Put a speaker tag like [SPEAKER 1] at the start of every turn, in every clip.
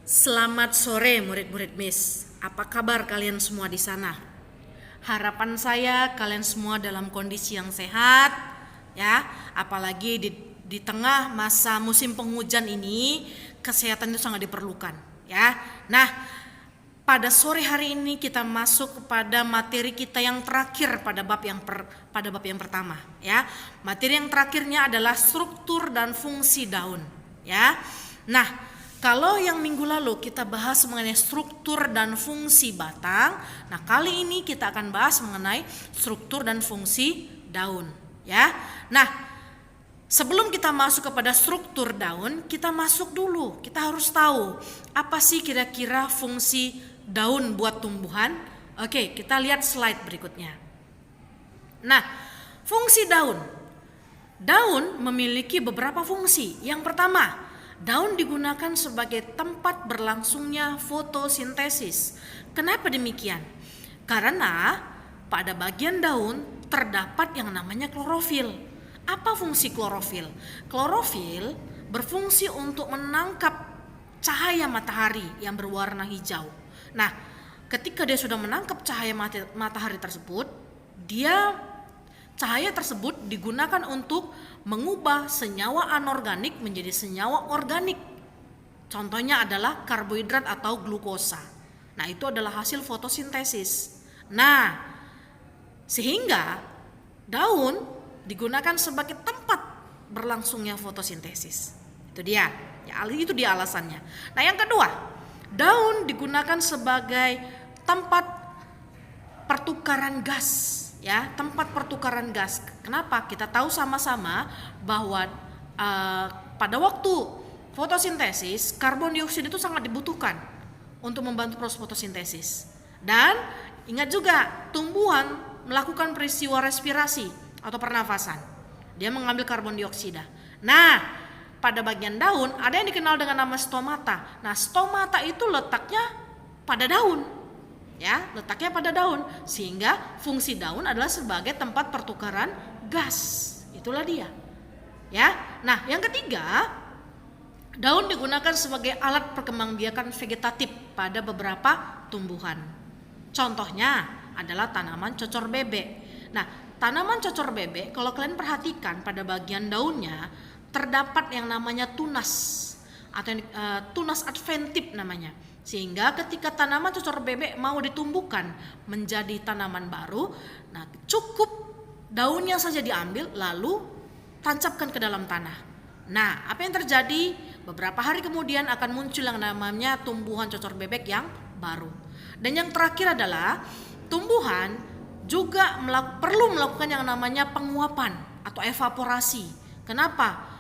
[SPEAKER 1] Selamat sore murid-murid Miss. Apa kabar kalian semua di sana? Harapan saya kalian semua dalam kondisi yang sehat ya, apalagi di tengah masa musim penghujan ini, kesehatan itu sangat diperlukan ya. Nah, pada sore hari ini kita masuk kepada materi kita yang terakhir pada bab yang pertama ya. Materi yang terakhirnya adalah struktur dan fungsi daun ya. Nah, kalau yang minggu lalu kita bahas mengenai struktur dan fungsi batang, nah kali ini kita akan bahas mengenai struktur dan fungsi daun ya. Nah, sebelum kita masuk kepada struktur daun, kita masuk dulu. Kita harus tahu apa sih kira-kira fungsi daun buat tumbuhan. Oke, kita lihat slide berikutnya. Nah, fungsi daun. Daun memiliki beberapa fungsi. Yang pertama, daun digunakan sebagai tempat berlangsungnya fotosintesis. Kenapa demikian? Karena pada bagian daun terdapat yang namanya klorofil. Apa fungsi klorofil? Klorofil berfungsi untuk menangkap cahaya matahari yang berwarna hijau. Nah, ketika dia sudah menangkap cahaya matahari tersebut, cahaya tersebut digunakan untuk mengubah senyawa anorganik menjadi senyawa organik. Contohnya adalah karbohidrat atau glukosa. Nah, itu adalah hasil fotosintesis. Nah, sehingga daun digunakan sebagai tempat berlangsungnya fotosintesis. Itu dia. Ya, itu dia alasannya. Nah, yang kedua, daun digunakan sebagai tempat pertukaran gas. Ya, tempat pertukaran gas. Kenapa? Kita tahu sama-sama bahwa pada waktu fotosintesis karbon dioksida itu sangat dibutuhkan untuk membantu proses fotosintesis. Dan ingat juga, tumbuhan melakukan peristiwa respirasi atau pernafasan. Dia mengambil karbon dioksida. Nah, pada bagian daun ada yang dikenal dengan nama stomata. Nah, stomata itu letaknya pada daun. Ya, letaknya pada daun, sehingga fungsi daun adalah sebagai tempat pertukaran gas. Itulah dia. Ya. Nah, yang ketiga, daun digunakan sebagai alat perkembangbiakan vegetatif pada beberapa tumbuhan. Contohnya adalah tanaman cocor bebek. Nah, tanaman cocor bebek kalau kalian perhatikan pada bagian daunnya terdapat yang namanya tunas atau tunas adventif namanya. Sehingga ketika tanaman cocor bebek mau ditumbuhkan menjadi tanaman baru, nah cukup daunnya saja diambil lalu tancapkan ke dalam tanah. Nah, apa yang terjadi? Beberapa hari kemudian akan muncul yang namanya tumbuhan cocor bebek yang baru. Dan yang terakhir adalah tumbuhan juga perlu melakukan yang namanya penguapan atau evaporasi. Kenapa?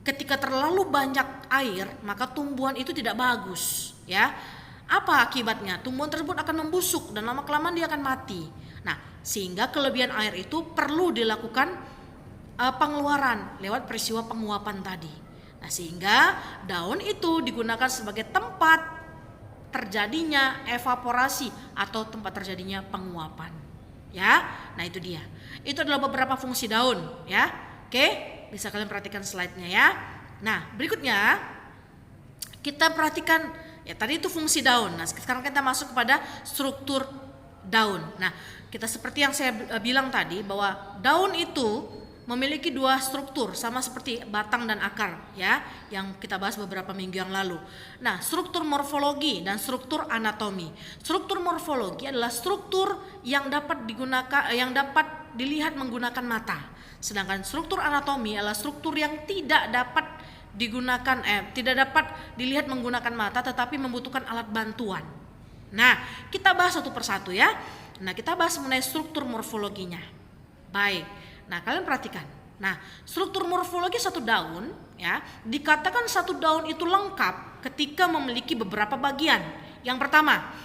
[SPEAKER 1] Ketika terlalu banyak air, maka tumbuhan itu tidak bagus, ya. Apa akibatnya? Tumbuhan tersebut akan membusuk dan lama-kelamaan dia akan mati. Nah, sehingga kelebihan air itu perlu dilakukan pengeluaran lewat peristiwa penguapan tadi. Nah, sehingga daun itu digunakan sebagai tempat terjadinya evaporasi atau tempat terjadinya penguapan. Ya. Nah, itu dia. Itu adalah beberapa fungsi daun, ya. Oke. Bisa kalian perhatikan slide-nya ya. Nah, berikutnya kita perhatikan ya, tadi itu fungsi daun. Nah, sekarang kita masuk kepada struktur daun. Nah, kita seperti yang saya bilang tadi bahwa daun itu memiliki dua struktur sama seperti batang dan akar ya, yang kita bahas beberapa minggu yang lalu. Nah, struktur morfologi dan struktur anatomi. Struktur morfologi adalah struktur yang dapat dilihat menggunakan mata. Sedangkan struktur anatomi adalah struktur yang tidak dapat dilihat menggunakan mata tetapi membutuhkan alat bantuan. Nah, kita bahas satu persatu ya. Nah, kita bahas mengenai struktur morfologinya. Baik. Nah, kalian perhatikan. Nah, struktur morfologi satu daun ya, dikatakan satu daun itu lengkap ketika memiliki beberapa bagian. Yang pertama.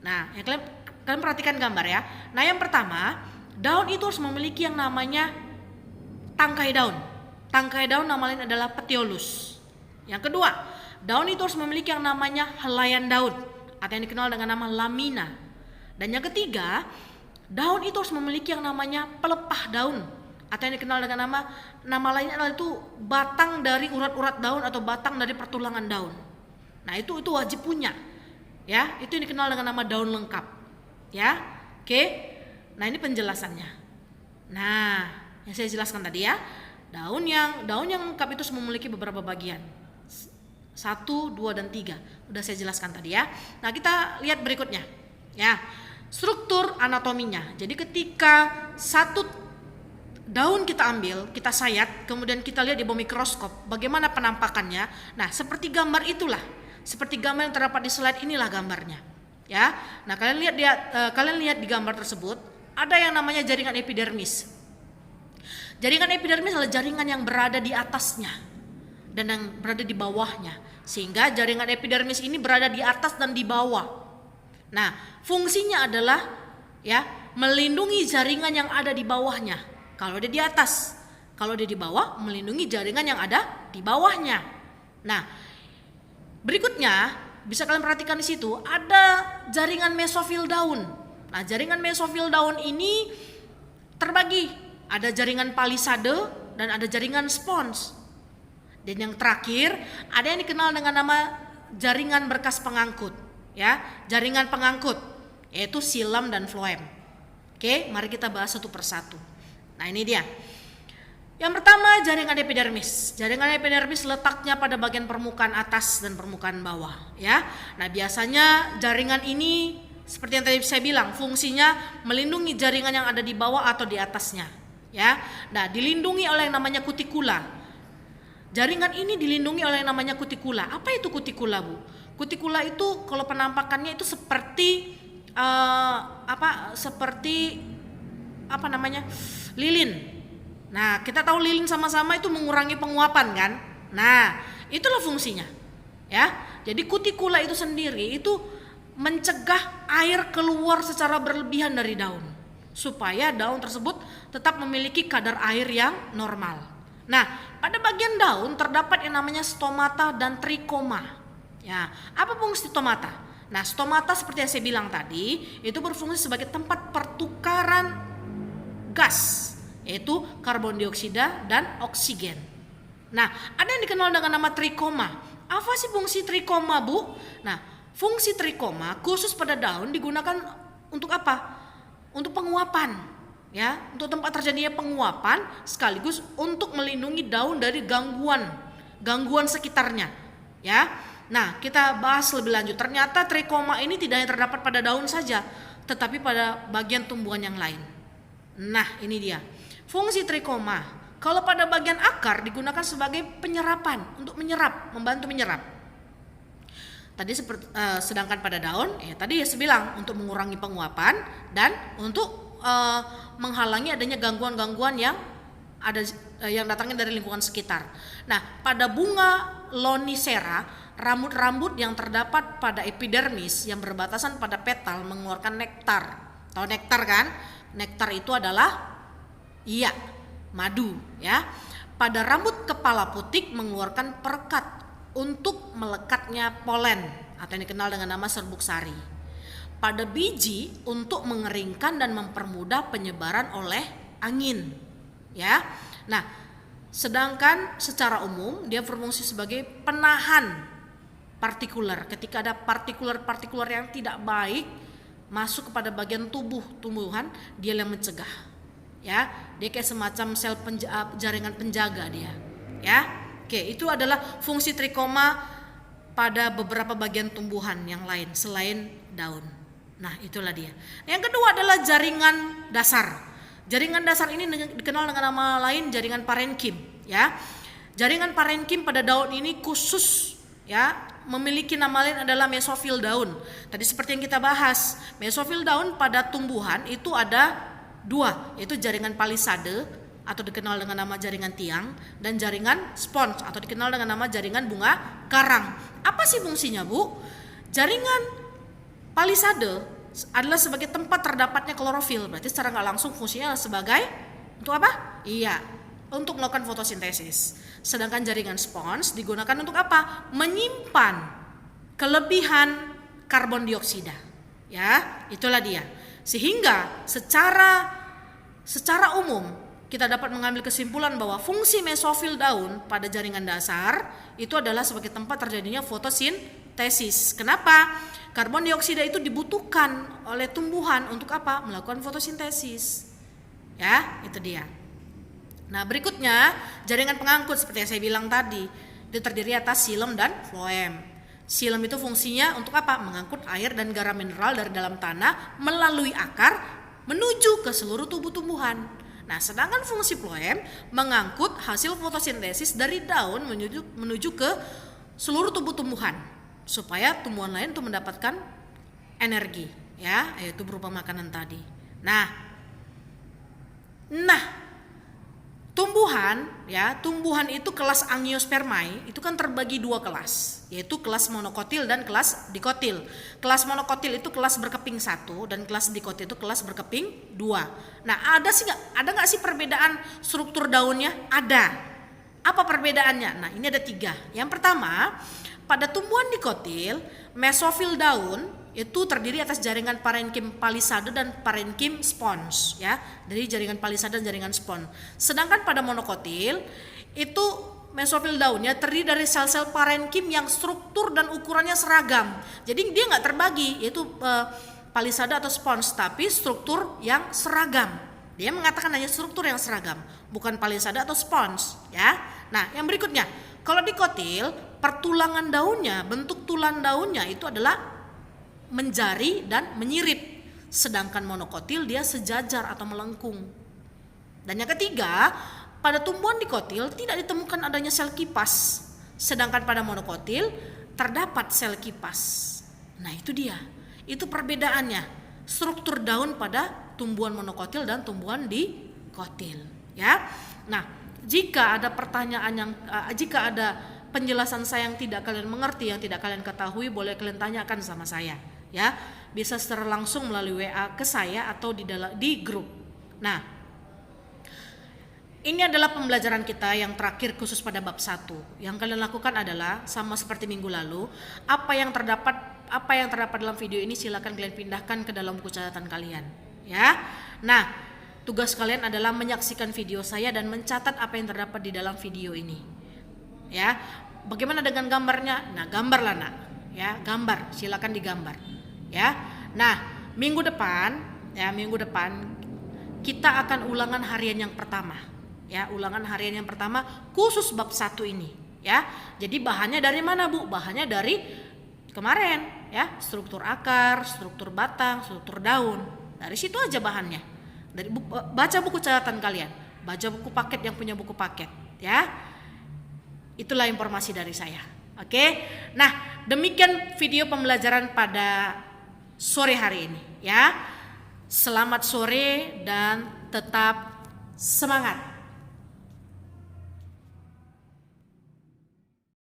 [SPEAKER 1] Nah, ya kalian perhatikan gambar ya. Nah, yang pertama, daun itu harus memiliki yang namanya tangkai daun. Tangkai daun nama lain adalah petiolus. Yang kedua, daun itu harus memiliki yang namanya helaian daun atau yang dikenal dengan nama lamina. Dan yang ketiga, daun itu harus memiliki yang namanya pelepah daun atau yang dikenal dengan nama lainnya adalah itu batang dari urat-urat daun atau batang dari pertulangan daun. Nah, itu wajib punya. Ya, itu yang dikenal dengan nama daun lengkap. Ya. Oke. Nah, ini penjelasannya. Nah, yang saya jelaskan tadi ya, daun yang lengkap itu memiliki beberapa bagian. 1, 2, dan 3. Udah saya jelaskan tadi ya. Nah, kita lihat berikutnya. Ya. Struktur anatominya. Jadi ketika satu daun kita ambil, kita sayat, kemudian kita lihat di bawah mikroskop bagaimana penampakannya. Nah, seperti gambar itulah. Seperti gambar yang terdapat di slide inilah gambarnya. Ya. Nah, kalian lihat di gambar tersebut ada yang namanya jaringan epidermis. Jaringan epidermis adalah jaringan yang berada di atasnya dan yang berada di bawahnya. Sehingga jaringan epidermis ini berada di atas dan di bawah. Nah, fungsinya adalah ya melindungi jaringan yang ada di bawahnya. Kalau dia di atas, kalau dia di bawah, melindungi jaringan yang ada di bawahnya. Nah, berikutnya bisa kalian perhatikan di situ ada jaringan mesofil daun. Nah, jaringan mesofil daun ini terbagi, ada jaringan palisade dan ada jaringan spons. Dan yang terakhir ada yang dikenal dengan nama jaringan berkas pengangkut, ya, jaringan pengangkut yaitu silam dan floem. Oke, mari kita bahas satu persatu. Nah, ini dia. Yang pertama, jaringan epidermis. Jaringan epidermis letaknya pada bagian permukaan atas dan permukaan bawah, ya. Nah, biasanya jaringan ini seperti yang tadi saya bilang, fungsinya melindungi jaringan yang ada di bawah atau di atasnya, ya. Nah, dilindungi oleh yang namanya kutikula. Jaringan ini dilindungi oleh yang namanya kutikula. Apa itu kutikula, Bu? Kutikula itu kalau penampakannya itu seperti lilin. Nah, kita tahu lilin sama-sama itu mengurangi penguapan kan? Nah, itulah fungsinya. Ya. Jadi kutikula itu sendiri itu mencegah air keluar secara berlebihan dari daun supaya daun tersebut tetap memiliki kadar air yang normal. Nah, pada bagian daun terdapat yang namanya stomata dan trikoma. Ya, apa fungsi stomata? Nah, stomata seperti yang saya bilang tadi, itu berfungsi sebagai tempat pertukaran gas, yaitu karbon dioksida dan oksigen. Nah, ada yang dikenal dengan nama trikoma. Apa sih fungsi trikoma, Bu? Nah, fungsi trikoma khusus pada daun digunakan untuk apa? Untuk penguapan. Ya, untuk tempat terjadinya penguapan sekaligus untuk melindungi daun dari gangguan sekitarnya. Ya. Nah, kita bahas lebih lanjut. Ternyata trikoma ini tidak hanya terdapat pada daun saja, tetapi pada bagian tumbuhan yang lain. Nah, ini dia. Fungsi trikoma. Kalau pada bagian akar digunakan sebagai penyerapan, untuk menyerap, membantu menyerap. Tadi sedangkan pada daun, ya tadi saya bilang untuk mengurangi penguapan dan untuk menghalangi adanya gangguan-gangguan yang datangnya dari lingkungan sekitar. Nah, pada bunga lonicera, rambut-rambut yang terdapat pada epidermis yang berbatasan pada petal mengeluarkan nektar. Tahu nektar kan? Nektar itu adalah madu, ya. Pada rambut kepala putik mengeluarkan perekat untuk melekatnya polen atau yang dikenal dengan nama serbuk sari. Pada biji untuk mengeringkan dan mempermudah penyebaran oleh angin, ya. Nah, sedangkan secara umum dia berfungsi sebagai penahan partikuler. Ketika ada partikuler yang tidak baik masuk kepada bagian tumbuhan, dia yang mencegah. Ya, dia kayak semacam sel jaringan penjaga dia. Ya. Oke, itu adalah fungsi trikoma pada beberapa bagian tumbuhan yang lain selain daun. Nah, itulah dia. Yang kedua adalah jaringan dasar. Jaringan dasar ini dikenal dengan nama lain jaringan parenkim, ya. Jaringan parenkim pada daun ini khusus, ya, memiliki nama lain adalah mesofil daun. Tadi seperti yang kita bahas, mesofil daun pada tumbuhan itu ada 2, yaitu jaringan palisade atau dikenal dengan nama jaringan tiang dan jaringan spons atau dikenal dengan nama jaringan bunga karang. Apa sih fungsinya, Bu? Jaringan palisade adalah sebagai tempat terdapatnya klorofil. Berarti secara nggak langsung fungsinya sebagai untuk apa? Iya, untuk melakukan fotosintesis. Sedangkan jaringan spons digunakan untuk apa? Menyimpan kelebihan karbon dioksida. Ya, itulah dia. Sehingga secara umum kita dapat mengambil kesimpulan bahwa fungsi mesofil daun pada jaringan dasar itu adalah sebagai tempat terjadinya fotosintesis. Kenapa? Karbon dioksida itu dibutuhkan oleh tumbuhan untuk apa? Melakukan fotosintesis. Ya, itu dia. Nah, berikutnya jaringan pengangkut seperti yang saya bilang tadi, itu terdiri atas xilem dan floem. Xilem itu fungsinya untuk apa? Mengangkut air dan garam mineral dari dalam tanah melalui akar menuju ke seluruh tubuh tumbuhan. Nah, sedangkan fungsi floem mengangkut hasil fotosintesis dari daun menuju ke seluruh tubuh tumbuhan supaya tumbuhan lain itu mendapatkan energi, ya, yaitu berupa makanan tadi. Nah, tumbuhan itu kelas Angiospermae itu kan terbagi dua kelas, yaitu kelas monokotil dan kelas dikotil. Kelas monokotil itu kelas berkeping 1 dan kelas dikotil itu kelas berkeping 2. Nah, ada nggak sih perbedaan struktur daunnya? Ada. Apa perbedaannya? Nah, ini ada 3. Yang pertama, pada tumbuhan dikotil, mesofil daun itu terdiri atas jaringan parenkim palisade dan parenkim spons, ya, dari jaringan palisade dan jaringan spons. Sedangkan pada monokotil itu mesofil daunnya terdiri dari sel-sel parenkim yang struktur dan ukurannya seragam. Jadi dia nggak terbagi, yaitu palisade atau spons, tapi struktur yang seragam. Dia mengatakan hanya struktur yang seragam, bukan palisade atau spons, ya. Nah, yang berikutnya, kalau dikotil, pertulangan daunnya, bentuk tulang daunnya itu adalah menjari dan menyirip, sedangkan monokotil dia sejajar atau melengkung. Dan yang ketiga, pada tumbuhan dikotil tidak ditemukan adanya sel kipas, sedangkan pada monokotil terdapat sel kipas. Nah, itu dia, itu perbedaannya struktur daun pada tumbuhan monokotil dan tumbuhan dikotil, ya. Nah, jika ada pertanyaan jika ada penjelasan saya yang tidak kalian mengerti, yang tidak kalian ketahui, boleh kalian tanyakan sama saya, ya. Bisa secara langsung melalui WA ke saya atau di grup. Nah, ini adalah pembelajaran kita yang terakhir khusus pada bab 1. Yang kalian lakukan adalah sama seperti minggu lalu, apa yang terdapat dalam video ini silakan kalian pindahkan ke dalam buku catatan kalian, ya. Nah, tugas kalian adalah menyaksikan video saya dan mencatat apa yang terdapat di dalam video ini, ya. Bagaimana dengan gambarnya? Nah, gambarlah, nak, ya, gambar, silakan digambar, ya. Nah, minggu depan kita akan ulangan harian yang pertama, ya, ulangan harian yang pertama khusus bab 1 ini, ya. Jadi bahannya dari mana, Bu? Bahannya dari kemarin, ya, struktur akar, struktur batang, struktur daun. Dari situ aja bahannya. Dari baca buku catatan kalian, baca buku paket yang punya buku paket, ya. Itulah informasi dari saya. Oke. Nah, demikian video pembelajaran pada sore hari ini, ya. Selamat sore dan tetap semangat.